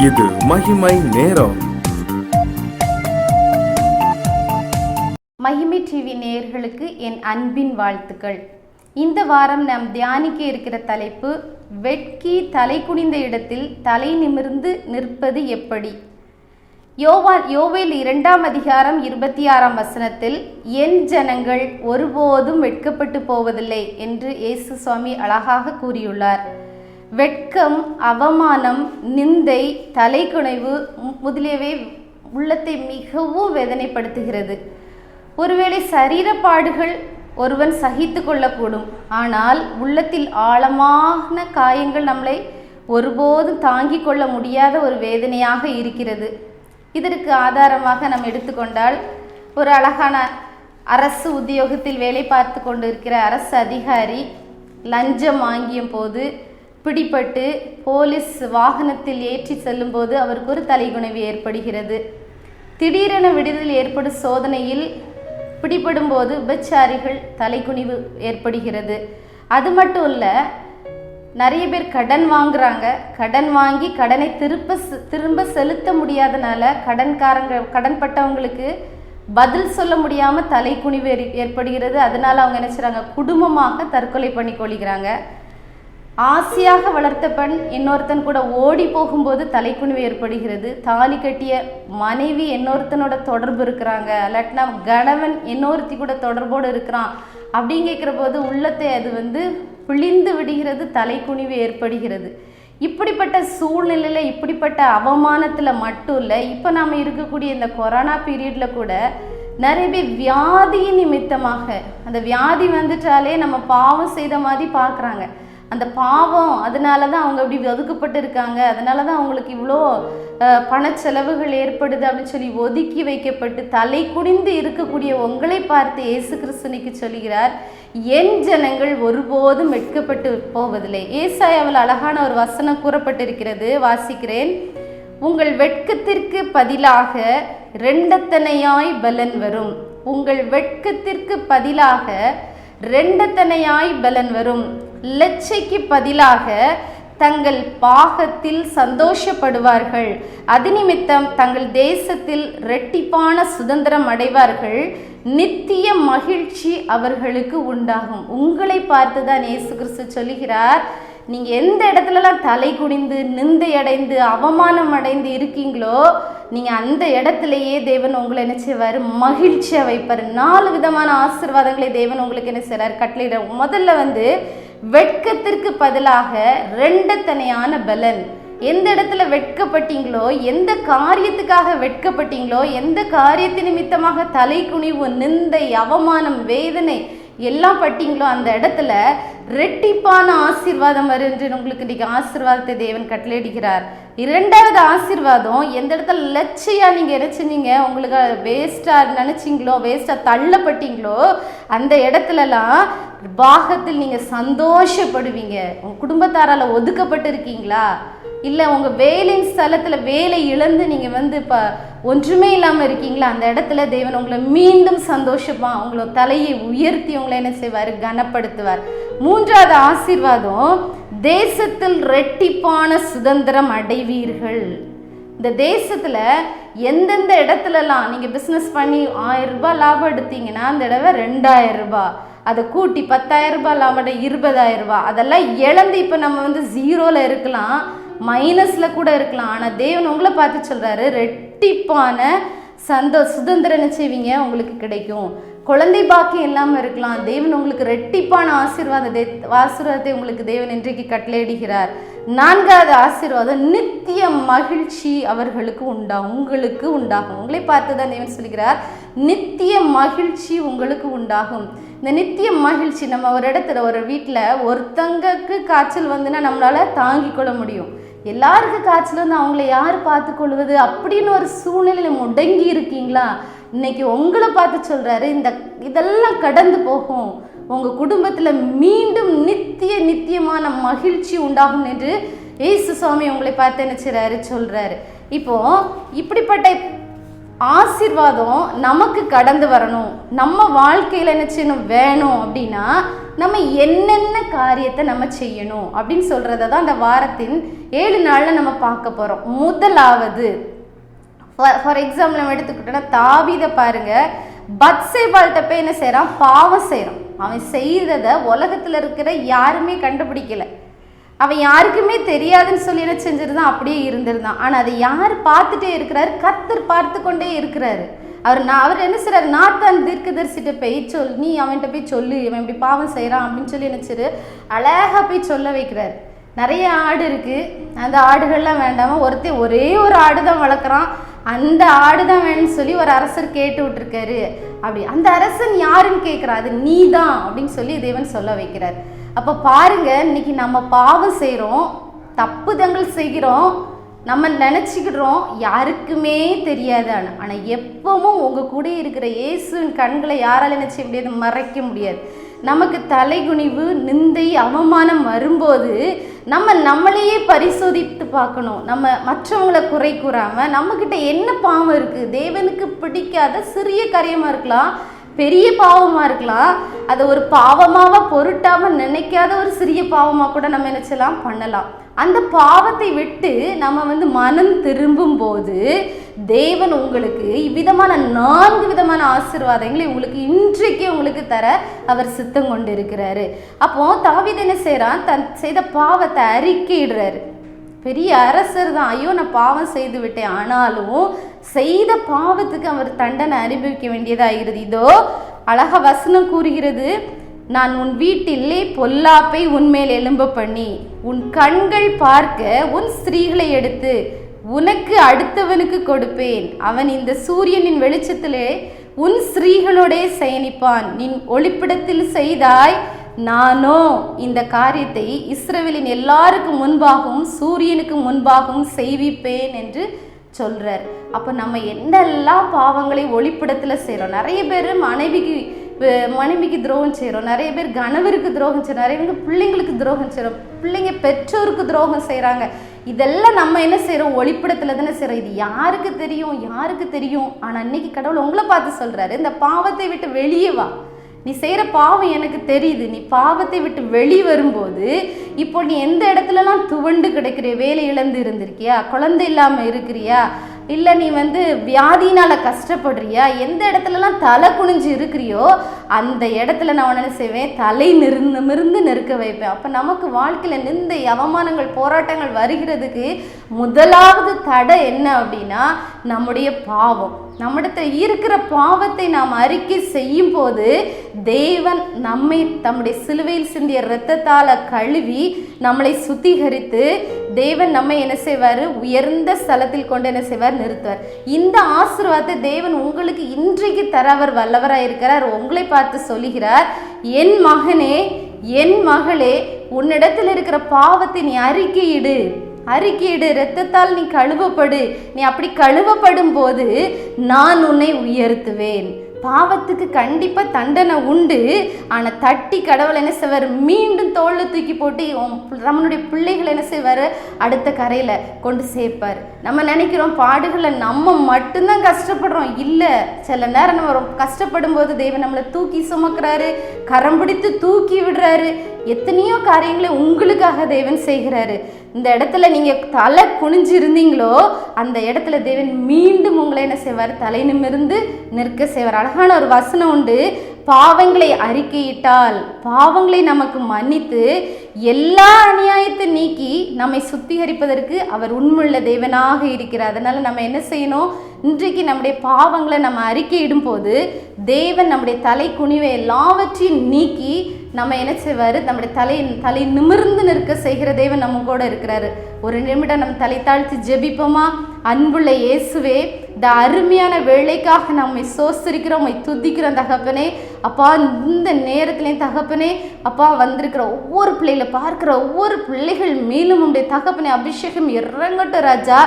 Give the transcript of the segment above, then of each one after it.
இது மகிமை நேரம். மகிமை டிவி நேயர்களுக்கு என் அன்பின் வாழ்த்துக்கள். இந்த வாரம் நாம் தியானிக்க இருக்கிற தலைப்பு, வெட்கி தலை குனிந்த இடத்தில் தலை நிமிர்ந்து நிற்பது எப்படி. யோவேல் 2 அதிகாரம் 26 வசனத்தில், என் ஜனங்கள் ஒருபோதும் வெட்கப்பட்டு போவதில்லை என்று இயேசு சுவாமி அழகாக கூறியுள்ளார். வெட்கம், அவமானம், நிந்தை, தலைக்குனைவு முதலியவை உள்ளத்தை மிகவும் வேதனைப்படுத்துகிறது. ஒருவேளை சரீரப்பாடுகள் ஒருவன் சகித்து கொள்ளக்கூடும், ஆனால் உள்ளத்தில் ஆழமான காயங்கள் நம்மளை ஒருபோதும் தாங்கிக் கொள்ள முடியாத ஒரு வேதனையாக இருக்கிறது. இதற்கு ஆதாரமாக நாம் எடுத்துக்கொண்டால், ஒரு அழகான அரசு உத்தியோகத்தில் வேலை பார்த்து கொண்டு இருக்கிற அரசு அதிகாரி லஞ்சம் வாங்கிய போது பிடிபட்டு போலீஸ் வாகனத்தில் ஏற்றி செல்லும் போது அவருக்கு ஒரு தலைகுனிவு ஏற்படுகிறது. திடீரென விடுதலில் ஏற்படும் சோதனையில் பிடிபடும் போது விபச்சாரிகள் தலைகுனிவு ஏற்படுகிறது. அது மட்டும் இல்லை, நிறைய பேர் கடன் வாங்குறாங்க. கடன் வாங்கி கடனை திரும்ப செலுத்த முடியாதனால கடன்பட்டவங்களுக்கு பதில் சொல்ல முடியாமல் தலைக்குனிவு ஏற்படுகிறது. அதனால அவங்க என்ன செய்றாங்க, குடும்பமாக தற்கொலை பண்ணி கொள்கிறாங்க. ஆசையாக வளர்த்த பெண் இன்னொருத்தன் கூட ஓடி போகும்போது தலைக்குனிவு ஏற்படுகிறது. தாலி கட்டிய மனைவி இன்னொருத்தனோட தொடர்பு இருக்கிறாங்க, இல்லாட்டினா கணவன் இன்னொருத்தி கூட தொடர்போடு இருக்கிறான் அப்படின்னு கேட்குற போது உள்ளத்தை அது பிழிந்து விடுகிறது, தலைக்குனிவு ஏற்படுகிறது. இப்படிப்பட்ட சூழ்நிலையில், இப்படிப்பட்ட அவமானத்தில் மட்டும் இல்லை, இப்போ நாம் இருக்கக்கூடிய இந்த கொரோனா பீரியடில் கூட நிறைய பேர் வியாதியின் நிமித்தமாக, அந்த வியாதி வந்துட்டாலே நம்ம பாவம் செய்த மாதிரி பார்க்குறாங்க. அந்த பாவம், அதனால தான் அவங்க அப்படி ஒதுக்கப்பட்டு இருக்காங்க, அதனால தான் அவங்களுக்கு இவ்வளோ பணச்செலவுகள் ஏற்படுது அப்படின்னு சொல்லி ஒதுக்கி வைக்கப்பட்டு தலை குனிந்து இருக்கக்கூடிய உங்களை பார்த்து இயேசு கிறிஸ்துவுக்கு சொல்கிறார், என் ஜனங்கள் ஒருபோதும் வெட்கப்பட்டு போவதில்லை. ஏசாயாவில் அழகான ஒரு வசனம் கூறப்பட்டிருக்கிறது, வாசிக்கிறேன். உங்கள் வெட்கத்திற்கு பதிலாக இரண்டத்தனையாய் பலன் வரும். உங்கள் வெட்கத்திற்கு பதிலாக இரண்டத்தனையாய் பலன் வரும். லட்சைக்கு பதிலாக தங்கள் பாகத்தில் சந்தோஷப்படுவார்கள். அது நிமித்தம் தங்கள் தேசத்தில் இரட்டிப்பான சுதந்திரம் அடைவார்கள். நித்திய மகிழ்ச்சி அவர்களுக்கு உண்டாகும். உங்களை பார்த்துதான் இயேசு கிறிஸ்து சொல்லுகிறார், நீங்கள் எந்த இடத்துலலாம் தலை குனிந்து நிந்தை அடைந்து அவமானம் அடைந்து இருக்கீங்களோ, நீங்கள் அந்த இடத்துலையே தேவன் உங்களை என்ன செய்வார், மகிழ்ச்சியாக வைப்பார். 4 விதமான ஆசீர்வாதங்களை தேவன் உங்களுக்கு என்ன செய்கிறார், கட்டளையிட. முதல்ல வெட்கத்திற்கு பதிலாக இரண்டத்தனையான பலன். எந்த இடத்துல வெட்கப்பட்டீங்களோ, எந்த காரியத்துக்காக வெட்கப்பட்டீங்களோ, எந்த காரியத்தின் நிமித்தமாக தலை குனிவு, நிந்தை, அவமானம், வேதனை எல்லாம் பட்டீங்களோ, அந்த இடத்துல ரெட்டிப்பான ஆசீர்வாதம் வரும் என்று உங்களுக்கு இன்றைக்கு ஆசீர்வாதத்தை தேவன் கட்டளையிடுகிறார். 2வது ஆசீர்வாதம், எந்த இடத்துல லட்சியா நீங்கள் என்ன செஞ்சீங்க, உங்களுக்கு வேஸ்ட்டாக நினச்சிங்களோ, வேஸ்ட்டாக தள்ளப்பட்டீங்களோ, அந்த இடத்துலலாம் பாகத்தில் நீங்கள் சந்தோஷப்படுவீங்க. உங்கள் குடும்பத்தாரால் ஒதுக்கப்பட்டு இருக்கீங்களா, இல்லை உங்கள் வேலையின் ஸ்தலத்தில் வேலை இழந்து நீங்கள் இப்போ ஒன்றுமே இல்லாமல் இருக்கீங்களா, அந்த இடத்துல தேவன் உங்களை மீண்டும் சந்தோஷமாக உங்களை தலையை உயர்த்தி உங்களை என்ன செய்வார், கனப்படுத்துவார். 3வது ஆசீர்வாதம், தேசத்தில் இரட்டிப்பான சுதந்திரம் அடைவீர்கள். இந்த தேசத்தில் எந்தெந்த இடத்துலலாம் நீங்கள் பிஸ்னஸ் பண்ணி 1000 ரூபாய் லாபம் எடுத்தீங்கன்னா, அந்த இடவை 2000 ரூபாய், அதை கூட்டி 10,000 ரூபாய் லாபம் 20,000 ரூபாய், அதெல்லாம் இழந்து இப்போ நம்ம ஜீரோவில் இருக்கலாம், மைனஸில் கூட இருக்கலாம். ஆனால் தேவன் உங்களை பார்த்து சொல்கிறாரு, ரெட்டிப்பான சுதந்திரம் என்ன செய்வீங்க, உங்களுக்கு கிடைக்கும். குழந்தை பாக்கியம் இல்லாமல் இருக்கலாம், தேவன் உங்களுக்கு ரெட்டிப்பான ஆசீர்வாதத்தை உங்களுக்கு தேவன் இன்றைக்கு கட்டளையிடுகிறார். 4வது ஆசீர்வாதம், நித்திய மகிழ்ச்சி அவர்களுக்கு உண்டாகும், உங்களுக்கு உண்டாகும். உங்களை பார்த்து தான் தேவன் சொல்கிறார், நித்திய மகிழ்ச்சி உங்களுக்கு உண்டாகும். இந்த நித்திய மகிழ்ச்சி, நம்ம ஒரு இடத்துல ஒரு வீட்டில் ஒருத்தங்களுக்கு காய்ச்சல் வந்துன்னா நம்மளால் தாங்கிக் கொள்ள முடியும். எல்லாருக்கும் காய்ச்சல் அவங்கள யார் பார்த்து கொள்வது அப்படின்னு ஒரு சூழ்நிலையில் முடங்கி இருக்கீங்களா, இன்னைக்கு உங்களை பார்த்து சொல்கிறாரு, இதெல்லாம் கடந்து போகும், உங்கள் குடும்பத்தில் மீண்டும் நித்தியமான மகிழ்ச்சி உண்டாகும் என்று இயேசு சுவாமி உங்களை பார்த்து என்ன செய்கிறாரு, சொல்கிறாரு. இப்போது இப்படிப்பட்ட ஆசீர்வாதம் நமக்கு கடந்து வரணும், நம்ம வாழ்க்கையில் என்ன செய்யணும் வேணும் அப்படின்னா நம்ம என்னென்ன காரியத்தை நம்ம செய்யணும் அப்படின்னு சொல்கிறத தான் அந்த வாரத்தின் 7 நாளில் நம்ம பார்க்க போகிறோம். முதலாவது ஃபார் எக்ஸாம்பிள் நம்ம எடுத்துக்கிட்டோன்னா தாவீதை பாருங்க, பத்சேபாள்கிட்ட போய் என்ன செய்கிறான், பாவம் செய்கிறான். அவன் செய்ததை உலகத்தில் இருக்கிற யாருமே கண்டுபிடிக்கல, அவன் யாருக்குமே தெரியாதுன்னு சொல்லி என்ன செஞ்சிருந்தான், அப்படியே இருந்திருந்தான். ஆனால் அதை யார் பார்த்துட்டே இருக்கிறாரு, கர்த்தர் பார்த்து கொண்டே இருக்கிறாரு. அவர் என்ன செய்றாரு, நாத்தான் தீர்க்கதரிசிட்ட போய் நீ அவன்கிட்ட போய் சொல்லு, இவன் இப்படி பாவம் செய்கிறான் அப்படின்னு சொல்லி நினச்சிரு அழகாக போய் சொல்ல வைக்கிறாரு. நிறைய ஆடு இருக்குது, அந்த ஆடுகள்லாம் வேண்டாம ஒருத்தன் ஒரே ஒரு ஆடு தான் வளர்க்குறான், அந்த ஆடு தான் வேணும்னு சொல்லி ஒரு அரசர் கேட்டு விட்டுருக்காரு. அப்படி அந்த அரசன் யாருன்னு கேட்குறா, அது நீ தான் அப்படின்னு சொல்லி தேவன் சொல்ல வைக்கிறார். அப்போ பாருங்க, இன்னைக்கு நம்ம பாவம் செய்கிறோம், தப்புதங்கள் செய்கிறோம், நம்ம நினச்சிக்கிடுறோம் யாருக்குமே தெரியாதான்னு. ஆனால் எப்பவும் உங்கள் கூட இருக்கிற இயேசுவின் கண்களை யாரால் என்ன செய்ய முடியாது, மறைக்க முடியாது. நமக்கு தலைகுனிவு, நிந்தை, அவமானம் வரும்போது நம்மளையே பரிசோதித்து பார்க்கணும். நம்ம மற்றவங்களை குறை கூறாமல் நம்மக்கிட்ட என்ன பாவம் இருக்குது, தேவனுக்கு பிடிக்காத சிறிய காரியமாக இருக்கலாம், பெரிய பாவமாக இருக்கலாம், அதை ஒரு பாவமாக பொருட்டாமல் நினைக்காத ஒரு சிறிய பாவமாக கூட நம்ம நினைச்சலாம் பண்ணலாம். அந்த பாவத்தை விட்டு நம்ம மனம் திரும்பும் போது தேவன் உங்களுக்கு இவ்விதமான 4 விதமான ஆசீர்வாதங்களை உங்களுக்கு இன்றைக்கு உங்களுக்கு தர அவர் சித்தம் கொண்டு இருக்கிறாரு. அப்போ தாவீது என்ன செய்கிறான், தன் செய்த பாவத்தை அறிக்கையிடுறாரு. பெரிய அரசர் தான், ஐயோ நான் பாவம் செய்து விட்டேன், ஆனாலும் செய்த பாவத்துக்கு அவர் தண்டனை அனுபவிக்க வேண்டியதாகிறது. இதோ அழகா வசனம் கூறுகிறது, நான் உன் வீட்டிலே பொல்லாப்பை உன்மேல் எழும்ப பண்ணி உன் கண்கள் பார்க்க உன் ஸ்திரீகளை எடுத்து உனக்கு அடுத்தவனுக்கு கொடுப்பேன், அவன் இந்த சூரியனின் வெளிச்சத்திலே உன் ஸ்திரீகளோடே சயனிப்பான், நீ ஒளிப்பிடத்தில் செய்தாய், நானோ இந்த காரியத்தை இஸ்ரவேலின் எல்லாருக்கும் முன்பாகவும் சூரியனுக்கு முன்பாகவும் செய்விப்பேன் என்று சொல்றார். அப்போ நம்ம என்னெல்லாம் பாவங்களை ஒளிப்பிடத்தில் செய்கிறோம். நிறைய பேர் மனைவிக்கு துரோகம் செய்கிறோம், நிறைய பேர் கணவருக்கு துரோகம் செய்கிறோம், நிறைய பேர் பிள்ளைங்களுக்கு துரோகம் செய்கிறோம், பிள்ளைங்க பெற்றோருக்கு துரோகம் செய்கிறாங்க. இதெல்லாம் நம்ம என்ன செய்கிறோம், ஒளிப்பிடத்தில் தானே செய்கிறோம். இது யாருக்கு தெரியும். ஆனால் இன்னைக்கு கடவுள் உங்களை பார்த்து சொல்கிறாரு, இந்த பாவத்தை விட்டு வெளியே வா, நீ செய்கிற பாவம் எனக்கு தெரியுது, நீ பாவத்தை விட்டு வெளியே வரும்போது இப்போ நீ எந்த இடத்துலலாம் துவண்டு கிடைக்கிறிய, வேலை இழந்து இருந்திருக்கியா, குழந்தை இல்லாமல் இருக்கிறியா, இல்லை நீ வியாதினால் கஷ்டப்படுறியா, எந்த இடத்துலலாம் தலை குனிஞ்சு இருக்கிறியோ அந்த இடத்துல நான் என்ன செய்வேன், தலை நிமிர்ந்து நெருக்க வைப்பேன். அப்போ நமக்கு வாழ்க்கையில் நிந்தை, அவமானங்கள், போராட்டங்கள் வருகிறதுக்கு முதலாவது தடை என்ன அப்படின்னா நம்முடைய பாவம். நம்மிடத்தில் இருக்கிற பாவத்தை நாம் அறிக்கை செய்யும் போது தேவன் நம்மை தம்முடைய சிலுவையில் சிந்திய இரத்தத்தால் கழுவி நம்மளை சுத்திகரித்து தேவன் நம்மை என்ன செய்வார், உயர்ந்த ஸ்தலத்தில் கொண்டு என்ன செய்வார், நிறுத்துவார். இந்த ஆசீர்வாதத்தை தேவன் உங்களுக்கு இன்றைக்கு தர அவர் வல்லவராக இருக்கிறார். உங்களை பார்த்து சொல்லுகிறார், என் மகனே, என் மகளே, உன்னிடத்தில் இருக்கிற பாவத்தை நீ அறிக்கையிடு, இரத்தத்தால் நீ கழுவப்படு. நீ அப்படி கழுவப்படும் போது நான் உன்னை உயர்த்துவேன். பாவத்துக்கு கண்டிப்பாக தண்டனை உண்டு, ஆனால் தட்டி கடவுள் என்ன செய்வார், மீண்டும் தோளில் தூக்கி போட்டு நம்மளுடைய பிள்ளைகளை என்ன செய்வார், அடுத்த கரையில் கொண்டு சேர்ப்பார். நம்ம நினைக்கிறோம் பாடுகளை நம்ம மட்டும்தான் கஷ்டப்படுறோம். இல்லை, சில நேரம் நம்ம கஷ்டப்படும் போது தேவன் நம்மளை தூக்கி சுமக்கிறாரு, கரம் பிடித்து தூக்கி விடுறாரு. எத்தனையோ காரியங்களை உங்களுக்காக தேவன் செய்கிறாரு. இந்த இடத்துல நீங்கள் தலை குனிஞ்சு இருந்தீங்களோ அந்த இடத்துல தேவன் மீண்டும் உங்களை என்ன செய்வார், தலை நிமிர்ந்து நிற்க செய்வார். அழகான ஒரு வசனம் உண்டு, பாவங்களை அறிக்கையிட்டால் பாவங்களை நமக்கு மன்னித்து எல்லா அநியாயத்தை நீக்கி நம்மை சுத்திகரிப்பதற்கு அவர் உண்மையுள்ள தேவனாக இருக்கிறார். அதனால நம்ம என்ன செய்யணும், இன்றைக்கு நம்முடைய பாவங்களை நம்ம அறிக்கையிடும் போது தேவன் நம்முடைய தலை குனிவை எல்லாவற்றையும் நீக்கி நம்ம என்ன செய்வார், நம்முடைய தலை நிமிர்ந்து நிற்க செய்கிற தேவன் நம்ம கூட இருக்கிறாரு. ஒரு நிமிடம் நம்ம தலை தாழ்த்தி ஜெபிப்போமா? அன்புள்ள இயேசுவே, இந்த அருமையான வேலைக்காக நம்மை சோஸ்திரிக்கிறோம், துதிக்கிறோம் தகப்பனே. அப்பா, இந்த நேரத்துலேயும் தகப்பனே, அப்பா வந்திருக்கிற ஒவ்வொரு பிள்ளைகளை பார்க்குற ஒவ்வொரு பிள்ளைகள் மேலும் உடைய தகப்பனே அபிஷேகம் இறங்கட்டும் ராஜா.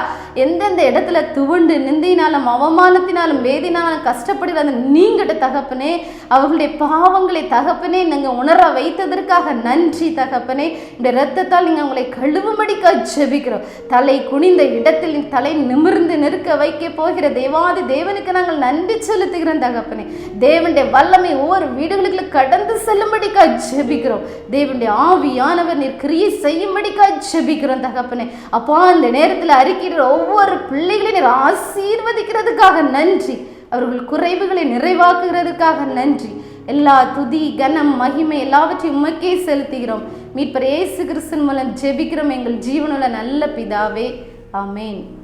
எந்தெந்த இடத்துல துவண்டு நிந்தையினாலும் அவமானத்தினாலும் வேதினாலும் கஷ்டப்படுகிற அந்த நீங்கிட்ட தகப்பனே, அவர்களுடைய பாவங்களை தகப்பனே நீங்கள் உணர வைத்ததற்காக நன்றி தகப்பனே. இந்த இரத்தத்தால் நீங்கள் அவங்களை கழுவும்படிக்காக ஜெபிக்கிறோம். தலை குனிந்த இடத்தில் தலை நிமிர்ந்து நிற்க வைக்க போகிற செய்கிற தேவாதி தேவனுக்கு நாங்கள் நன்றி செலுத்துகிறோம் தகப்பனே. தேவனுடைய வல்லமை ஒவ்வொரு வீடுகளுக்குள்ள கடந்து செல்லும்படிக்காய் ஜெபிக்கிறோம். தேவனுடைய ஆவியானவர் நீர் கிரியை செய்யும்படிக்காய் ஜெபிக்கிறோம் தகப்பனே. அப்பா, இந்த நேரத்தில் அறிக்கிற ஒவ்வொரு பிள்ளைகளையும் நீர் ஆசீர்வதிக்கிறதுக்காக நன்றி. அவர்கள் குறைவுகளை நிறைவாக்குகிறதுக்காக நன்றி. எல்லா துதி கனம் மகிமை எல்லாவற்றையும் உமக்கே செலுத்துகிறோம். மீட்பர் இயேசு கிறிஸ்துவின் மூலம் ஜெபிக்கிறோம் எங்கள் ஜீவனுள்ள நல்ல பிதாவே. ஆமென்.